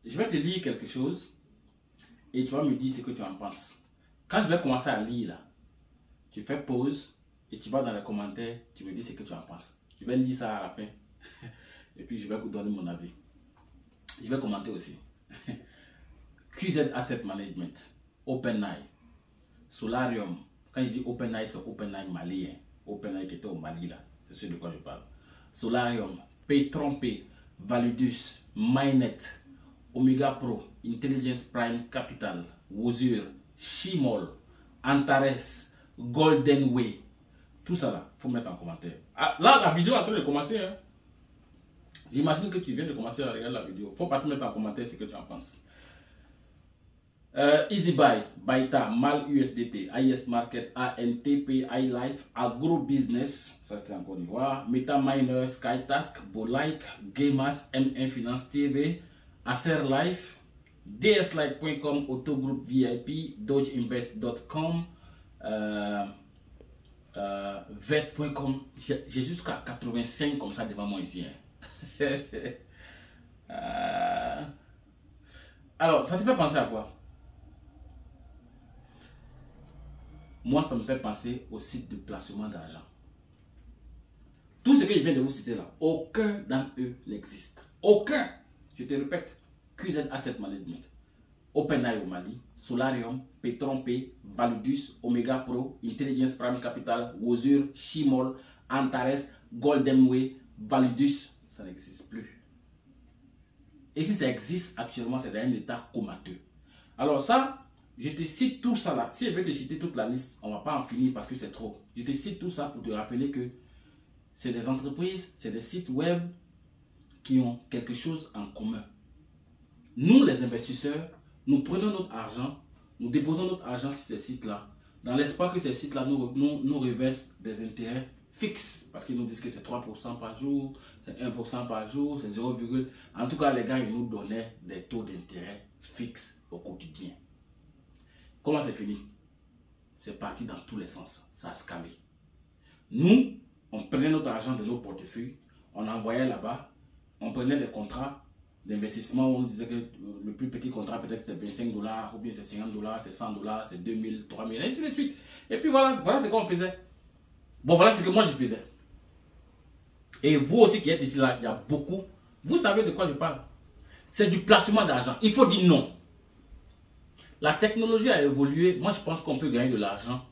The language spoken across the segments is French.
je vais te lire quelque chose et tu vas me dire ce que tu en penses. Quand je vais commencer à lire là, tu fais pause et tu vas dans les commentaires, tu me dis ce que tu en penses. Je vais lire ça à la fin et puis je vais vous donner mon avis. Je vais commenter aussi. QZ Asset Management, OpenAI, Solarium. Quand je dis OpenAI, c'est OpenAI Mali. OpenAI qui était au Mali là, c'est ce de quoi je parle. Solarium, Paytron-Pay, Validus, Mainnet, Omega Pro, Intelligence Prime Capital, Wozur, Shimol, Antares, Golden Way. Tout ça là, il faut mettre en commentaire. Ah, là, la vidéo est en train de commencer. Hein. J'imagine que tu viens de commencer à regarder la vidéo. Il ne faut pas te mettre en commentaire ce que tu en penses. EasyBuy, Baita, Mal USDT, AIS Market, ANTP, iLife, AgroBusiness, ça c'était en Côte d'Ivoire, MetaMiner, SkyTask, Bolike, Gamas, M1 Finance TV, Acer Life, DSLight.com, Autogroup VIP, DodgeInvest.com, Vet.com. J'ai jusqu'à 85 comme ça devant moi ici. Hein. Alors, ça te fait penser à quoi? Moi, ça me fait penser au site de placement d'argent. Tout ce que je viens de vous citer là, aucun d'entre eux n'existe. Aucun. Je te répète, QZ Asset Management, OpenAI au Mali, Solarium, Paytron-Pay, Validus, Omega Pro, Intelligence Prime Capital, Wozur, Shimol, Antares, Golden Way, Validus, ça n'existe plus. Et si ça existe actuellement, c'est dans un état comateux. Alors ça, je te cite tout ça là. Si je vais te citer toute la liste, on ne va pas en finir parce que c'est trop. Je te cite tout ça pour te rappeler que c'est des entreprises, c'est des sites web qui ont quelque chose en commun. Nous, les investisseurs, nous prenons notre argent, nous déposons notre argent sur ces sites-là, dans l'espoir que ces sites-là nous reversent des intérêts fixes. Parce qu'ils nous disent que c'est 3% par jour, c'est 1% par jour, c'est 0, en tout cas, les gars, ils nous donnaient des taux d'intérêt fixes au quotidien. Comment c'est fini? C'est parti dans tous les sens. Ça a scamé. Nous, on prenait notre argent de nos portefeuilles, on envoyait là-bas, on prenait des contrats d'investissement où on disait que le plus petit contrat peut-être c'est $25, ou bien c'est $50, c'est $100, c'est 2000, 3000, et ainsi de suite. Et puis voilà ce qu'on faisait. Bon, voilà ce que moi je faisais. Et vous aussi qui êtes ici là, il y a beaucoup. Vous savez de quoi je parle. C'est du placement d'argent. Il faut dire non. La technologie a évolué. Moi, je pense qu'on peut gagner de l'argent,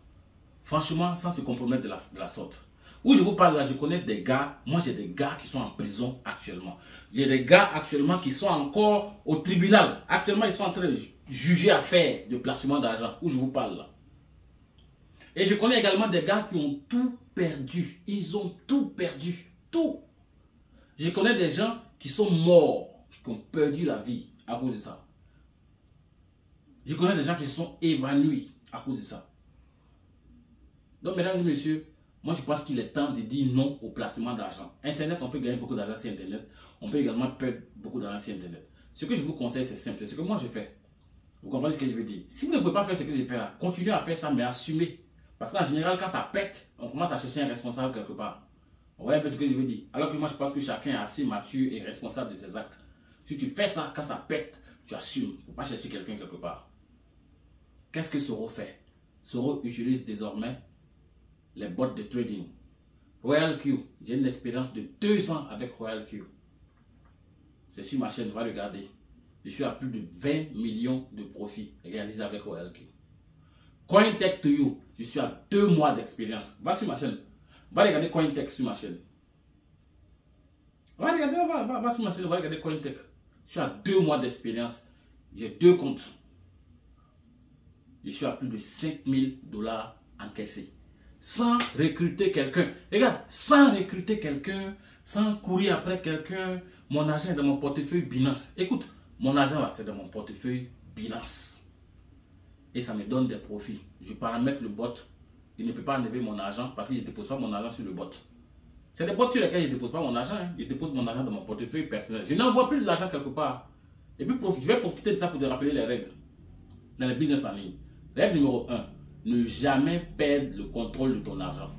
franchement, sans se compromettre de la sorte. Où je vous parle là, je connais des gars. Moi, j'ai des gars qui sont en prison actuellement. J'ai des gars actuellement qui sont encore au tribunal. Actuellement, ils sont en train de juger affaire de placement d'argent. Où je vous parle là. Et je connais également des gars qui ont tout perdu. Ils ont tout perdu. Tout. Je connais des gens qui sont morts, qui ont perdu la vie à cause de ça. Je connais des gens qui se sont évanouis à cause de ça. Donc, mesdames et messieurs, moi je pense qu'il est temps de dire non au placement d'argent. Internet, on peut gagner beaucoup d'argent sur Internet. On peut également perdre beaucoup d'argent sur Internet. Ce que je vous conseille, c'est simple. C'est ce que moi je fais. Vous comprenez ce que je veux dire? Si vous ne pouvez pas faire ce que je fais là, continuez à faire ça, mais assumez. Parce qu'en général, quand ça pète, on commence à chercher un responsable quelque part. Vous voyez un peu ce que je veux dire? Alors que moi je pense que chacun est assez mature et responsable de ses actes. Si tu fais ça, quand ça pète, tu assumes. Il ne faut pas chercher quelqu'un quelque part. Qu'est-ce que Soro fait? Soro utilise désormais les bots de trading. RoyalQ, j'ai une expérience de 2 ans avec RoyalQ. C'est sur ma chaîne, va regarder. Je suis à plus de 20 millions de profits réalisés avec RoyalQ. CoinTech2You, je suis à 2 mois d'expérience. Va sur ma chaîne. Va regarder CoinTech sur ma chaîne. Va regarder, va sur ma chaîne, va regarder CoinTech. Je suis à 2 mois d'expérience. J'ai 2 comptes. Je suis à plus de $5000 encaissés. Sans recruter quelqu'un. Regarde, sans recruter quelqu'un, sans courir après quelqu'un, mon argent est dans mon portefeuille Binance. Écoute, mon argent là, c'est dans mon portefeuille Binance. Et ça me donne des profits. Je paramètre le bot. Il ne peut pas enlever mon argent parce que je ne dépose pas mon argent sur le bot. C'est des bots sur lesquels je ne dépose pas mon argent. Hein. Je dépose mon argent dans mon portefeuille personnel. Je n'envoie plus de l'argent quelque part. Et puis, je vais profiter de ça pour te rappeler les règles dans le business en ligne. Règle numéro 1, ne jamais perdre le contrôle de ton argent.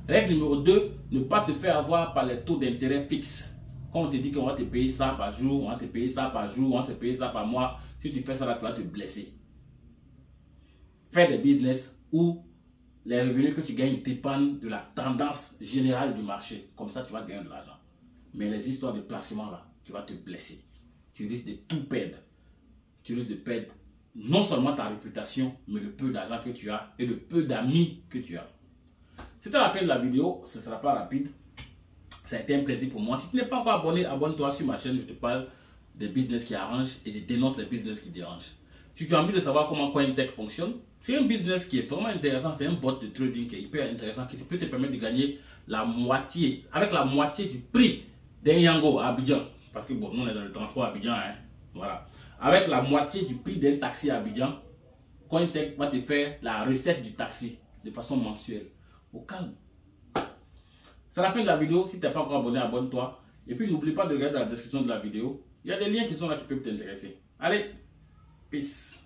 Règle numéro 2, ne pas te faire avoir par les taux d'intérêt fixes. Quand on te dit qu'on va te payer ça par jour, on va te payer ça par jour, on va se payer ça par mois, si tu fais ça là, tu vas te blesser. Fais des business où les revenus que tu gagnes dépendent de la tendance générale du marché. Comme ça, tu vas gagner de l'argent. Mais les histoires de placement là, tu vas te blesser. Tu risques de tout perdre. Tu risques de perdre non seulement ta réputation, mais le peu d'argent que tu as et le peu d'amis que tu as. C'était la fin de la vidéo. Ce ne sera pas rapide. Ça a été un plaisir pour moi. Si tu n'es pas encore abonné, abonne-toi sur ma chaîne. Je te parle des business qui arrangent et je dénonce les business qui dérangent. Si tu as envie de savoir comment CoinTech fonctionne, c'est un business qui est vraiment intéressant. C'est un bot de trading qui est hyper intéressant, qui peut te permettre de gagner la moitié, avec la moitié du prix d'un Yango à Abidjan. Parce que bon, nous on est dans le transport à Abidjan. Hein. Voilà. Avec la moitié du prix d'un taxi à Abidjan, CoinTech va te faire la recette du taxi de façon mensuelle. Au calme. C'est la fin de la vidéo. Si tu n'es pas encore abonné, abonne-toi. Et puis n'oublie pas de regarder dans la description de la vidéo. Il y a des liens qui sont là qui peuvent t'intéresser. Allez, peace.